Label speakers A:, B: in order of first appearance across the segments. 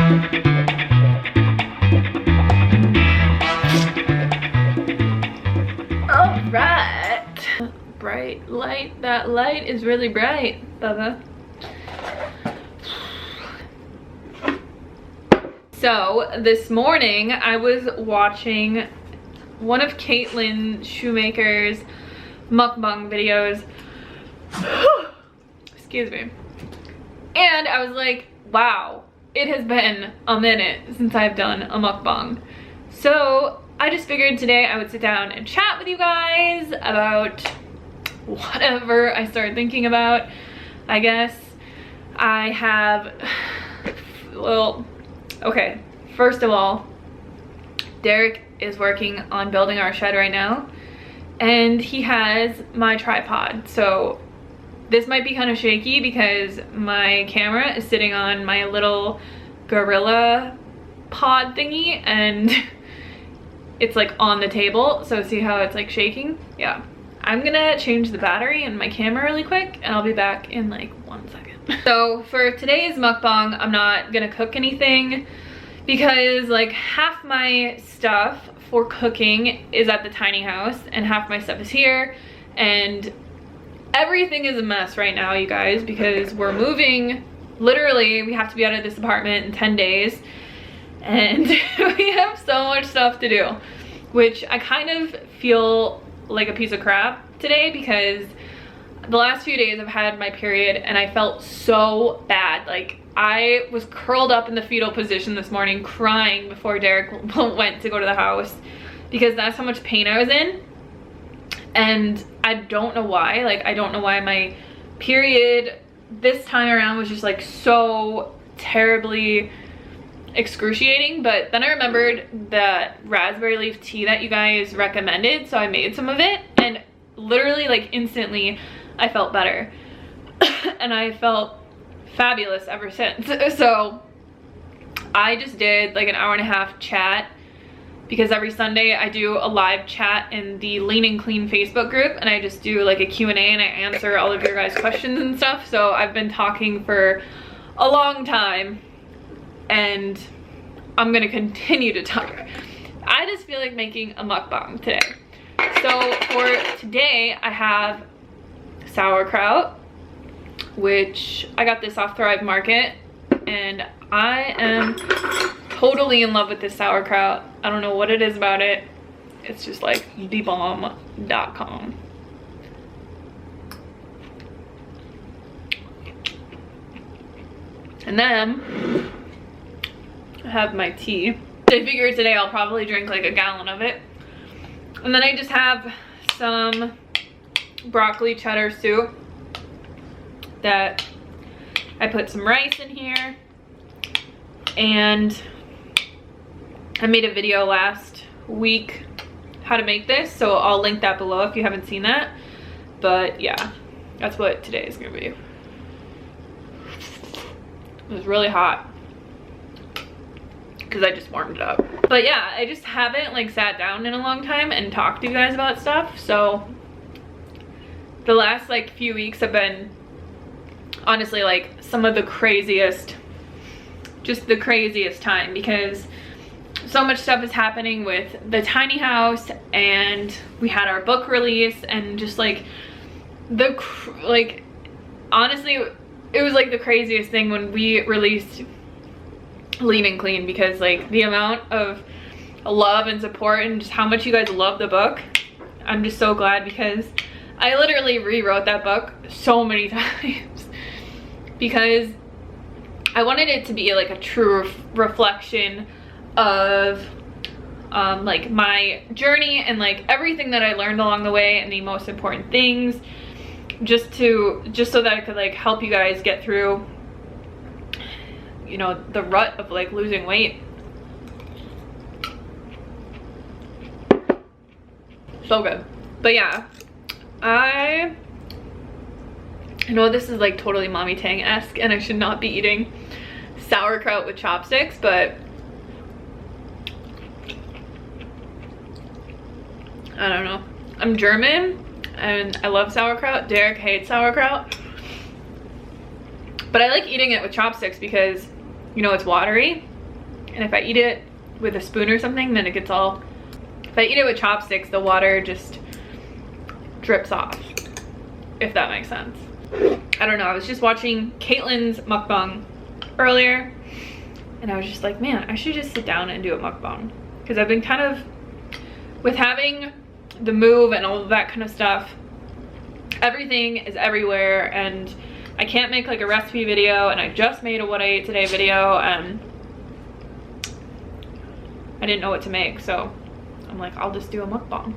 A: Alright. Bright light. That light is really bright, Bubba. So this morning I was watching one of Caitlin Shoemaker's mukbang videos. Excuse me. And I was like, wow, it has been a minute since I've done a mukbang. So I just figured today I would sit down and chat with you guys about whatever I started thinking about. I guess I have, well, okay, first of all, Derek is working on building our shed right now, and he has my tripod. So this might be kind of shaky because my camera is sitting on my little gorilla pod thingy, and it's like on the table. So see how it's like shaking? Yeah. I'm gonna change the battery in my camera really quick, and I'll be back in like 1 second. So for today's mukbang, I'm not gonna cook anything because like half my stuff for cooking is at the tiny house and half my stuff is here, and everything is a mess right now, you guys, because we're moving. Literally, we have to be out of this apartment in 10 days, and we have so much stuff to do, which I kind of feel like a piece of crap today because the last few days I've had my period and I felt so bad. Like, I was curled up in the fetal position this morning crying before Derek went to go to the house because that's how much pain I was in. And I don't know why. Like, I don't know why my period this time around was just like so terribly excruciating. But then I remembered that raspberry leaf tea that you guys recommended, so I made some of it, and literally like instantly I felt better. And I felt fabulous ever since. So I just did like an hour-and-a-half chat because every Sunday I do a live chat in the Lean and Clean Facebook group, and I just do like a Q&A and I answer all of your guys' questions and stuff. So I've been talking for a long time and I'm gonna continue to talk. I just feel like making a mukbang today. So for today I have sauerkraut, which I got this off Thrive Market, and I am totally in love with this sauerkraut. I don't know what it is about it. It's just like thebomb.com. And then I have my tea. I figured today I'll probably drink like a gallon of it. And then I just have some broccoli cheddar soup that I put some rice in here, and I made a video last week how to make this, so I'll link that below if you haven't seen that. But yeah, that's what today is gonna be. It was really hot because I just warmed it up. But yeah, I just haven't like sat down in a long time and talked to you guys about stuff. So the last like few weeks have been honestly like some of the craziest, just the craziest time, because so much stuff is happening with the tiny house, and we had our book release, and just like honestly it was like the craziest thing when we released Lean and Clean, because like the amount of love and support and just how much you guys love the book. I'm just so glad, because I literally rewrote that book so many times because I wanted it to be like a true reflection of like my journey and like everything that I learned along the way, and the most important things, just so that I could like help you guys get through, you know, the rut of like losing weight. So good. But yeah, I know this is like totally Mommy Tang-esque and I should not be eating sauerkraut with chopsticks, but I don't know. I'm German and I love sauerkraut. Derek hates sauerkraut. But I like eating it with chopsticks because, you know, it's watery. And if I eat it with a spoon or something, then it gets all, if I eat it with chopsticks, the water just drips off, if that makes sense. I don't know, I was just watching Caitlin's mukbang earlier, and I was just like, man, I should just sit down and do a mukbang. Because I've been kind of, with having the move and all of that kind of stuff, everything is everywhere, and I can't make like a recipe video, and I just made a what I ate today video, and I didn't know what to make, so I'm like, I'll just do a mukbang.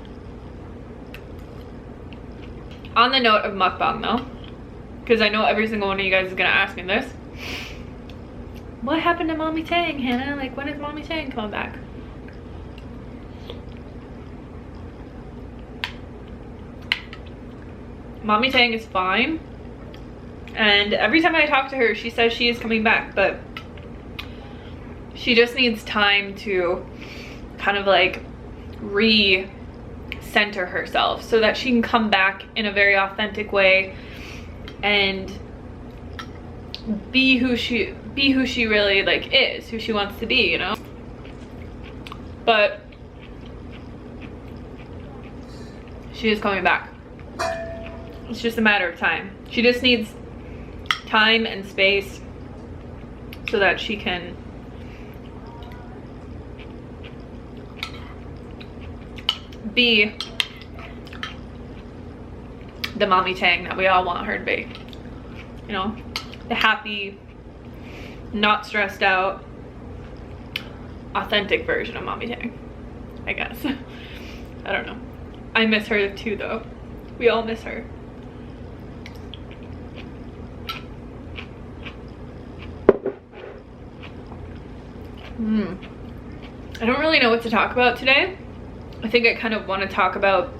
A: On the note of mukbang though, because I know every single one of you guys is gonna ask me this, what happened to Mommy Tang, Hannah? Like, when is Mommy Tang coming back? Mommy Tang is fine, and every time I talk to her, she says she is coming back, but she just needs time to kind of like re-center herself so that she can come back in a very authentic way and be who she really like is, who she wants to be, you know? But she is coming back. It's just a matter of time. She just needs time and space so that she can be the Mommy Tang that we all want her to be. You know, the happy, not stressed out, authentic version of Mommy Tang, I guess. I don't know. I miss her too though. We all miss her. I don't really know what to talk about today. I think I kind of want to talk about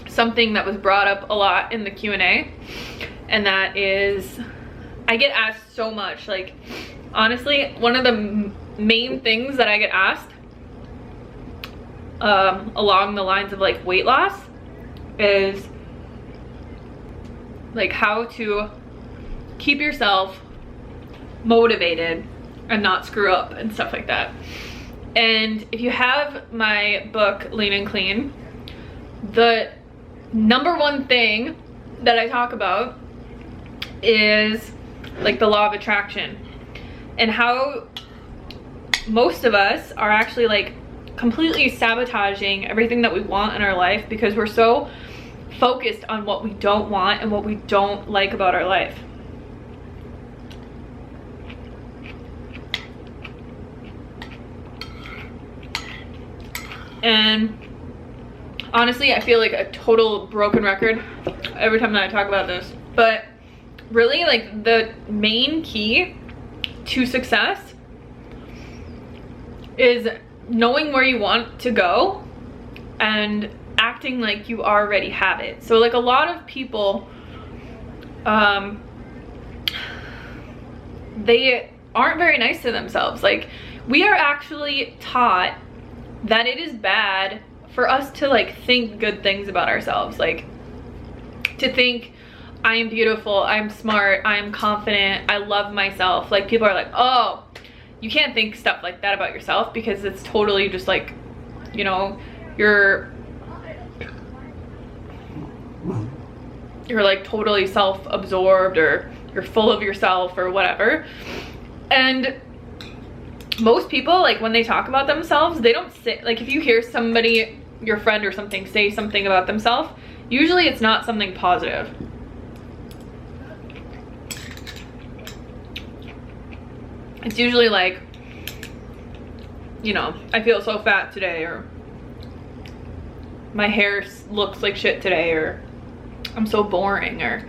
A: something that was brought up a lot in the Q&A, and that is, I get asked so much, like, honestly, one of the main things that I get asked along the lines of like weight loss is like how to keep yourself motivated and not screw up and stuff like that. And if you have my book Lean and Clean, the number one thing that I talk about is like the law of attraction, and how most of us are actually like completely sabotaging everything that we want in our life because we're so focused on what we don't want and what we don't like about our life. And honestly, I feel like a total broken record every time that I talk about this, but really, like, the main key to success is knowing where you want to go and acting like you already have it. So like a lot of people, they aren't very nice to themselves. Like, we are actually taught that it is bad for us to like think good things about ourselves, like to think I am beautiful, I'm smart, I'm confident, I love myself. Like, people are like, oh, you can't think stuff like that about yourself because it's totally just like, you know, you're like totally self-absorbed, or you're full of yourself or whatever. And most people, like, when they talk about themselves, they don't say, like, if you hear somebody, your friend or something, say something about themselves, usually it's not something positive. It's usually like, you know, I feel so fat today, or my hair looks like shit today, or I'm so boring, or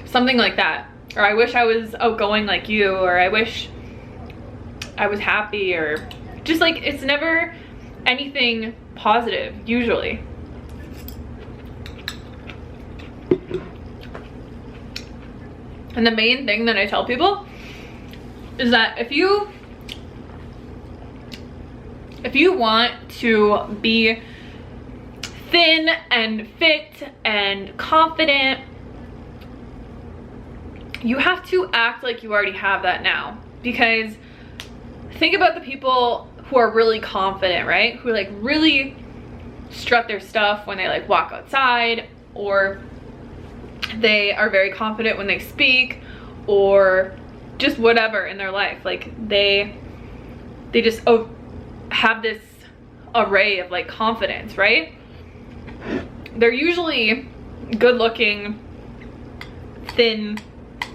A: something like that. Or I wish I was outgoing like you, or I wish I was happy, or just like, it's never anything positive usually. And the main thing that I tell people is that if you want to be thin and fit and confident, you have to act like you already have that now, because think about the people who are really confident, right? Who like really strut their stuff when they like walk outside, or they are very confident when they speak, or just whatever in their life. Like they just have this array of like confidence, right? They're usually good looking, thin,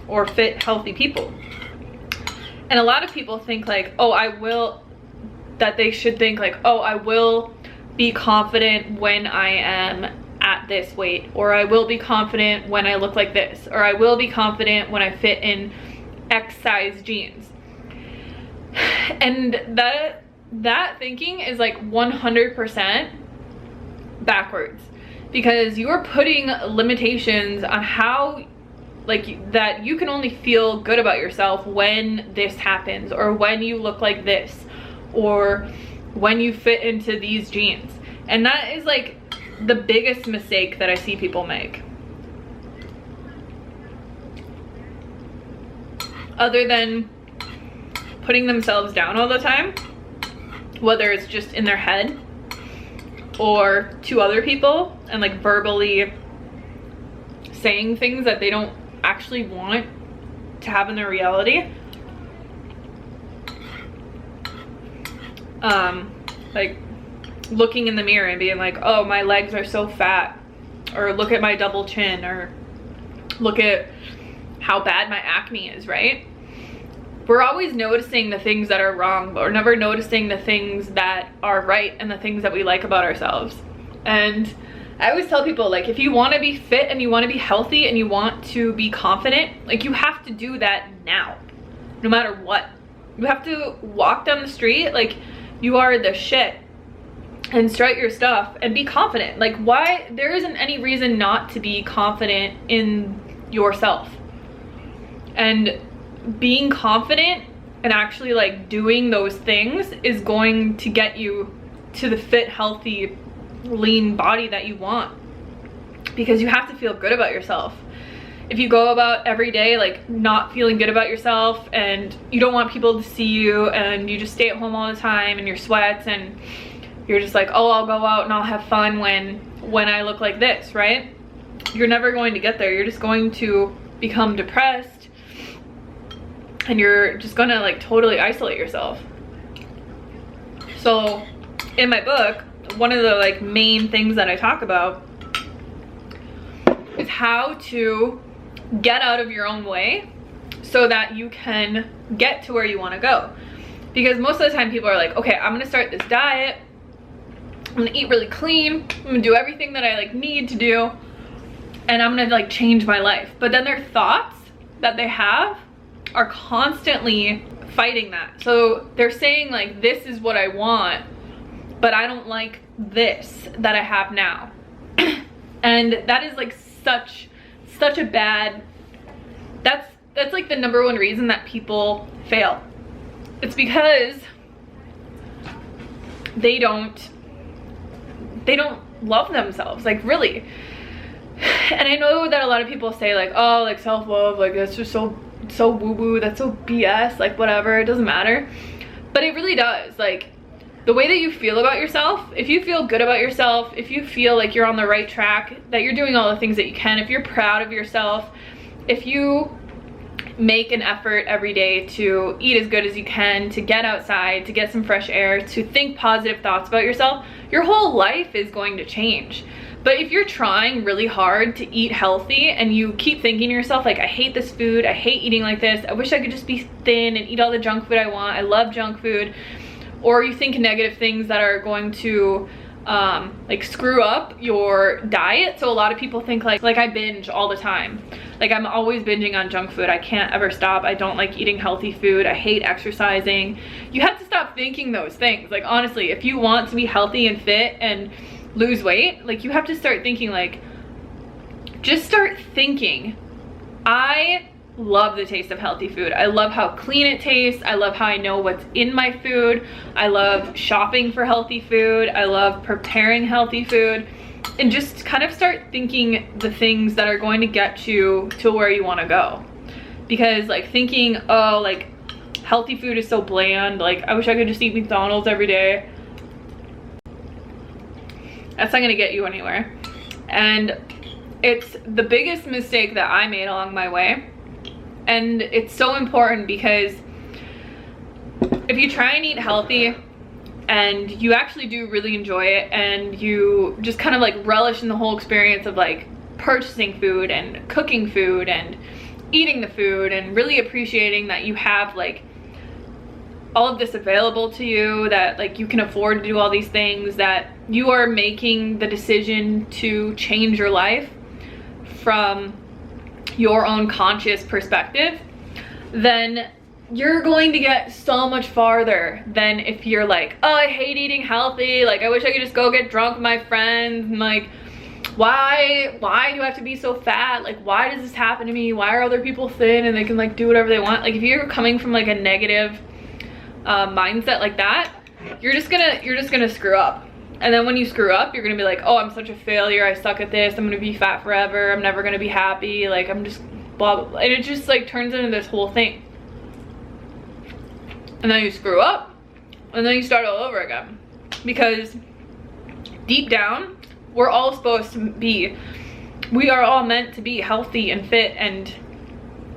A: or fit, healthy people. And a lot of people think like, oh, that they should think like, oh, I will be confident when I am at this weight, or I will be confident when I look like this, or I will be confident when I fit in X size jeans. And that thinking is like 100% backwards, because you are putting limitations on how, like, that you can only feel good about yourself when this happens, or when you look like this, or when you fit into these jeans. And that is like the biggest mistake that I see people make. Other than putting themselves down all the time, whether it's just in their head or to other people, and like verbally saying things that they don't actually want to have in their reality. Like looking in the mirror and being like, oh, my legs are so fat, or look at my double chin, or look at how bad my acne is, right? We're always noticing the things that are wrong, but we're never noticing the things that are right and the things that we like about ourselves. And I always tell people, like, if you want to be fit and you want to be healthy and you want to be confident, like, you have to do that now, no matter what. You have to walk down the street like you are the shit and strut your stuff and be confident. Like, why? There isn't any reason not to be confident in yourself. And being confident and actually like doing those things is going to get you to the fit, healthy, lean body that you want, because you have to feel good about yourself. If you go about every day like not feeling good about yourself, and you don't want people to see you, and you just stay at home all the time and you're sweats, and you're just like, oh, I'll go out and I'll have fun when I look like this, right? You're never going to get there. You're just going to become depressed, and you're just gonna like totally isolate yourself. So in my book, one of the like main things that I talk about is how to get out of your own way so that you can get to where you want to go. Because most of the time people are like, okay, I'm gonna start this diet, I'm gonna eat really clean, I'm gonna do everything that I like need to do, and I'm gonna like change my life. But then their thoughts that they have are constantly fighting that. So they're saying like, this is what I want, but I don't like this that I have now. And that is like such a bad, that's like the number one reason that people fail. It's because they don't love themselves, like, really. And I know that a lot of people say like, oh, like self-love, like that's just so woo-woo, that's so BS, like whatever, it doesn't matter. But it really does. Like, the way that you feel about yourself, if you feel good about yourself, if you feel like you're on the right track, that you're doing all the things that you can, if you're proud of yourself, if you make an effort every day to eat as good as you can, to get outside, to get some fresh air, to think positive thoughts about yourself, your whole life is going to change. But if you're trying really hard to eat healthy and you keep thinking to yourself like, I hate this food, I hate eating like this, I wish I could just be thin and eat all the junk food I want, I love junk food, or you think negative things that are going to like screw up your diet. So a lot of people think like I binge all the time. Like, I'm always binging on junk food. I can't ever stop. I don't like eating healthy food. I hate exercising. You have to stop thinking those things. Like, honestly, if you want to be healthy and fit and lose weight, like, you have to start thinking like, just start thinking, I love the taste of healthy food. I love how clean it tastes. I love how I know what's in my food. I love shopping for healthy food. I love preparing healthy food. And just kind of start thinking the things that are going to get you to where you want to go. Because like thinking, oh, like healthy food is so bland. Like, I wish I could just eat McDonald's every day. That's not gonna get you anywhere. And it's the biggest mistake that I made along my way. And it's so important because if you try and eat healthy and you actually do really enjoy it, and you just kind of like relish in the whole experience of like purchasing food and cooking food and eating the food and really appreciating that you have like all of this available to you, that like you can afford to do all these things, that you are making the decision to change your life from your own conscious perspective, then you're going to get so much farther than if you're like, oh, I hate eating healthy, like I wish I could just go get drunk with my friends, and like why do I have to be so fat, like why does this happen to me, why are other people thin and they can like do whatever they want. Like if you're coming from like a negative mindset like that, you're just gonna screw up. And then when you screw up, you're gonna be like, oh, I'm such a failure, I suck at this, I'm gonna be fat forever, I'm never gonna be happy, like I'm just blah blah blah. And it just like turns into this whole thing. And then you screw up, and then you start all over again. Because deep down, we're all supposed to be, we are all meant to be healthy and fit and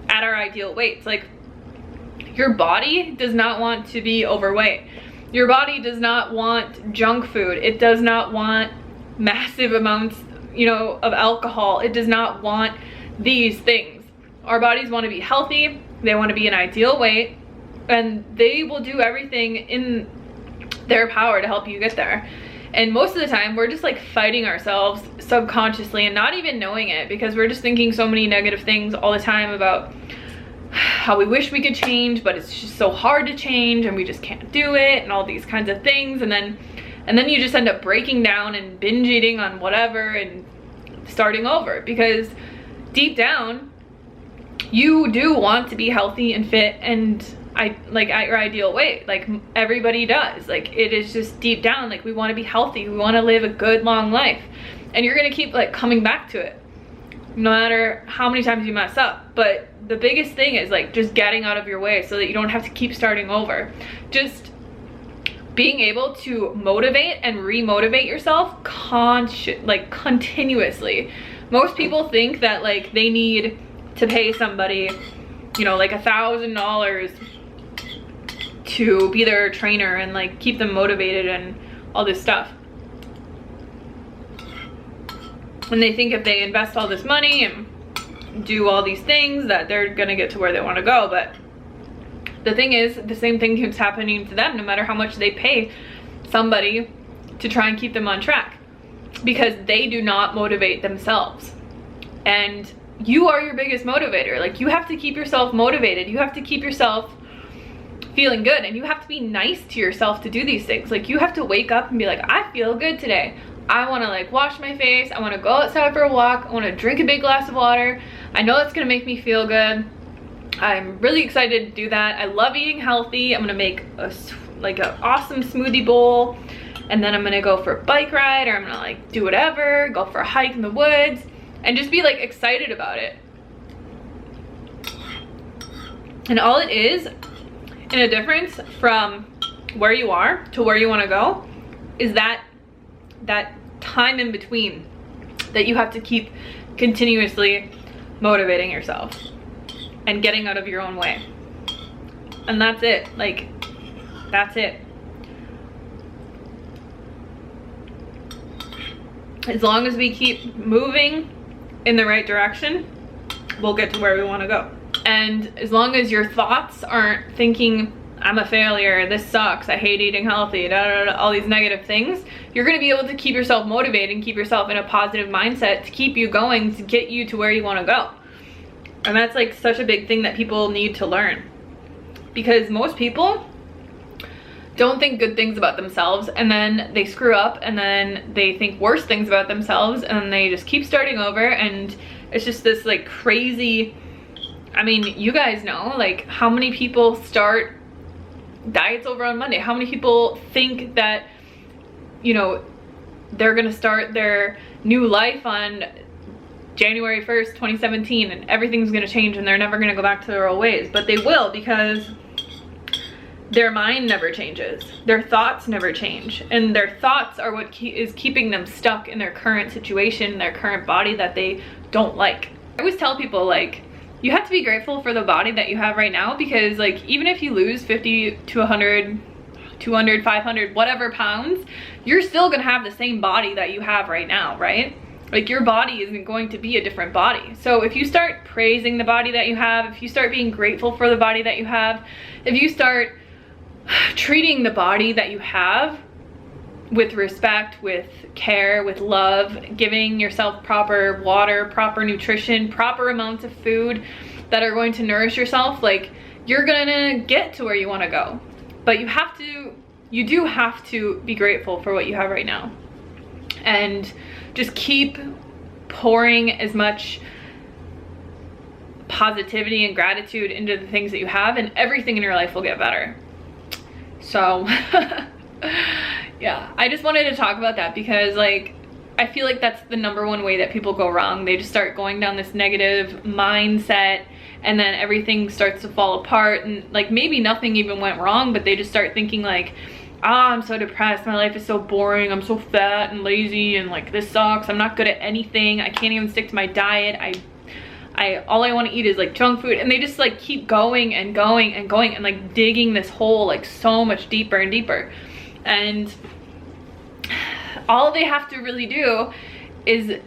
A: at our ideal weights. Like, your body does not want to be overweight. Your body does not want junk food. It does not want massive amounts, you know, of alcohol. It does not want these things. Our bodies want to be healthy. They want to be an ideal weight. And they will do everything in their power to help you get there. And most of the time, we're just like fighting ourselves subconsciously and not even knowing it, because we're just thinking so many negative things all the time about how we wish we could change, but it's just so hard to change and we just can't do it and all these kinds of things. And then you just end up breaking down and binge eating on whatever and starting over, because deep down, you do want to be healthy and fit and like at your ideal weight. Like everybody does. Like it is just deep down, like we want to be healthy, we want to live a good long life, and you're gonna keep like coming back to it no matter how many times you mess up. But the biggest thing is like just getting out of your way so that you don't have to keep starting over. Just being able to motivate and re-motivate yourself continuously. Most people think that like they need to pay somebody, you know, like $1,000 to be their trainer and like keep them motivated and all this stuff. And they think if they invest all this money and do all these things that they're gonna get to where they want to go. But the thing is, the same thing keeps happening to them no matter how much they pay somebody to try and keep them on track, because they do not motivate themselves. And you are your biggest motivator. Like you have to keep yourself motivated. You have to keep yourself feeling good, and you have to be nice to yourself to do these things. Like you have to wake up and be like, I feel good today. I want to like wash my face. I want to go outside for a walk. I want to drink a big glass of water. I know that's going to make me feel good. I'm really excited to do that. I love eating healthy. I'm going to make an awesome smoothie bowl, and then I'm going to go for a bike ride, or I'm going to like do whatever, go for a hike in the woods, and just be like excited about it. And all it is in a difference from where you are to where you want to go is that time in between that you have to keep continuously motivating yourself and getting out of your own way. And that's it. Like, that's it. As long as we keep moving in the right direction, we'll get to where we want to go. And as long as your thoughts aren't thinking, I'm a failure, this sucks, I hate eating healthy, all these negative things, you're going to be able to keep yourself motivated and keep yourself in a positive mindset to keep you going, to get you to where you want to go. And that's like such a big thing that people need to learn, because most people don't think good things about themselves, and then they screw up, and then they think worse things about themselves, and they just keep starting over. And it's just this like crazy, I mean, you guys know like how many people start diets over on Monday, how many people think that, you know, they're gonna start their new life on January 1st, 2017, and everything's gonna change and they're never gonna go back to their old ways. But they will, because their mind never changes. Their thoughts never change. And their thoughts are what is keeping them stuck in their current situation, their current body that they don't like. I always tell people, like, you have to be grateful for the body that you have right now, because like even if you lose 50 to 100, 200, 500, whatever pounds, you're still gonna have the same body that you have right now, right? Like your body isn't going to be a different body. So if you start praising the body that you have, if you start being grateful for the body that you have, if you start treating the body that you have with respect, with care, with love, giving yourself proper water, proper nutrition, proper amounts of food that are going to nourish yourself, like you're gonna get to where you want to go. But you do have to be grateful for what you have right now, and just keep pouring as much positivity and gratitude into the things that you have, and everything in your life will get better. So yeah, I just wanted to talk about that because like I feel like that's the #1 way that people go wrong. They just start going down this negative mindset, and then everything starts to fall apart, and like maybe nothing even went wrong, but they just start thinking like, ah, I'm so depressed, my life is so boring, I'm so fat and lazy, and like this sucks, I'm not good at anything, I can't even stick to my diet, all I want to eat is like junk food. And they just like keep going and going and going and like digging this hole like so much deeper and deeper. And all they have to really do is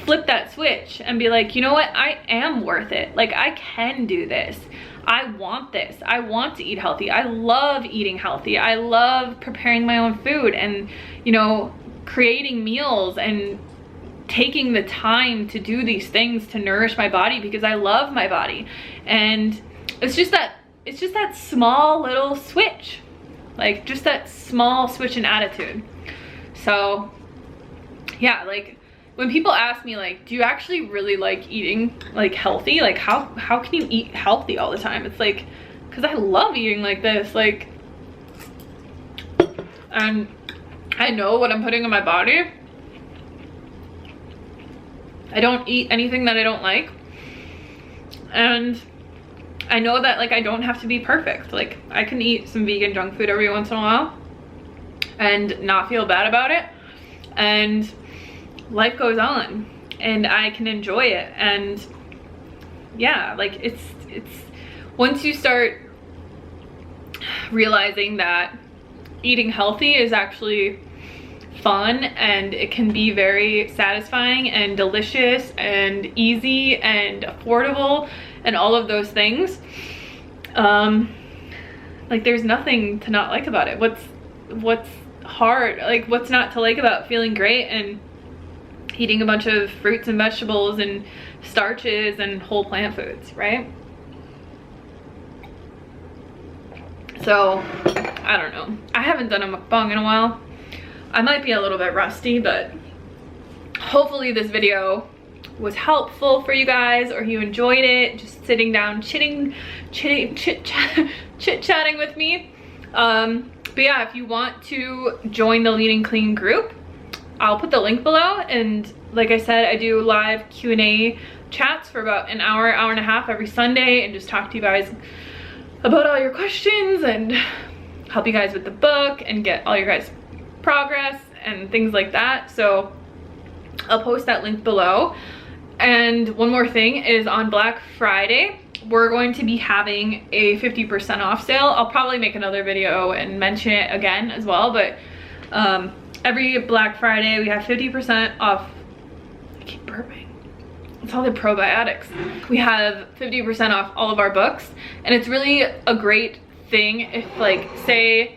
A: flip that switch and be like, you know what, I am worth it. Like I can do this. I want this. I want to eat healthy. I love eating healthy. I love preparing my own food and, you know, creating meals and taking the time to do these things to nourish my body because I love my body. And it's just that small little switch, like just that small switch in attitude. So yeah, like when people ask me like, do you actually really like eating like healthy? Like how can you eat healthy all the time? It's like, because I love eating like this, like, and I know what I'm putting in my body. I don't eat anything that I don't like, and I know that like I don't have to be perfect. Like I can eat some vegan junk food every once in a while and not feel bad about it, and life goes on and I can enjoy it. And yeah, like it's once you start realizing that eating healthy is actually fun and it can be very satisfying and delicious and easy and affordable and all of those things, like there's nothing to not like about it. What's hard, like what's not to like about feeling great and eating a bunch of fruits and vegetables and starches and whole plant foods, right? So I don't know, I haven't done a mukbang in a while. I might be a little bit rusty, but hopefully this video was helpful for you guys, or you enjoyed it, just sitting down chit-chatting with me. But yeah, if you want to join the Lean and Clean group, I'll put the link below. And like I said, I do live Q&A chats for about an hour, hour and a half every Sunday, and just talk to you guys about all your questions and help you guys with the book and get all your guys' progress and things like that. So I'll post that link below. And one more thing is, on Black Friday, we're going to be having a 50% off sale. I'll probably make another video and mention it again as well, but every Black Friday we have 50% off. I keep burping. It's all the probiotics. We have 50% off all of our books, and it's really a great thing if, like, say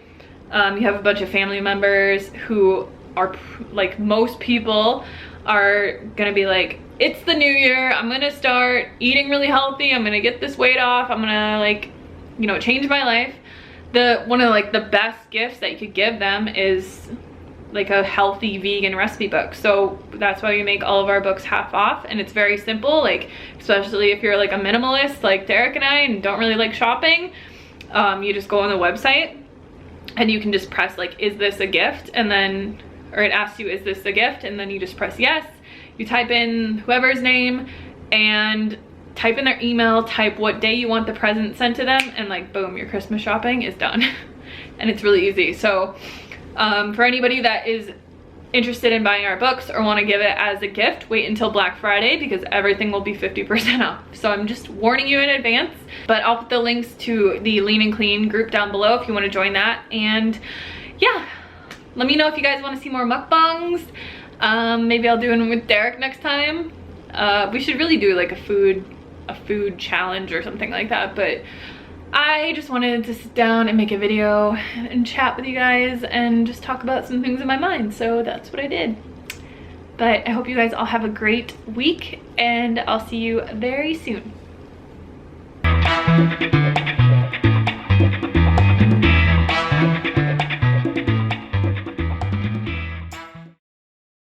A: you have a bunch of family members who are like, most people are gonna be like, it's the new year, I'm gonna start eating really healthy, I'm gonna get this weight off, I'm gonna, like, you know, change my life. One of like the best gifts that you could give them is like a healthy vegan recipe book. So that's why we make all of our books half off, and it's very simple, like especially if you're like a minimalist like Derek and I and don't really like shopping. You just go on the website and you can just press like, is this a gift? And then, or it asks you, is this a gift? And then you just press yes. You type in whoever's name and type in their email, type what day you want the present sent to them, and like boom, your Christmas shopping is done. And it's really easy. So for anybody that is interested in buying our books or want to give it as a gift, wait until Black Friday because everything will be 50% off. So I'm just warning you in advance, but I'll put the links to the Lean and Clean group down below if you want to join that. And yeah, let me know if you guys want to see more mukbangs. Maybe I'll do one with Derek next time. We should really do like a food challenge or something like that, but I just wanted to sit down and make a video and chat with you guys and just talk about some things in my mind. So that's what I did. But I hope you guys all have a great week, and I'll see you very soon.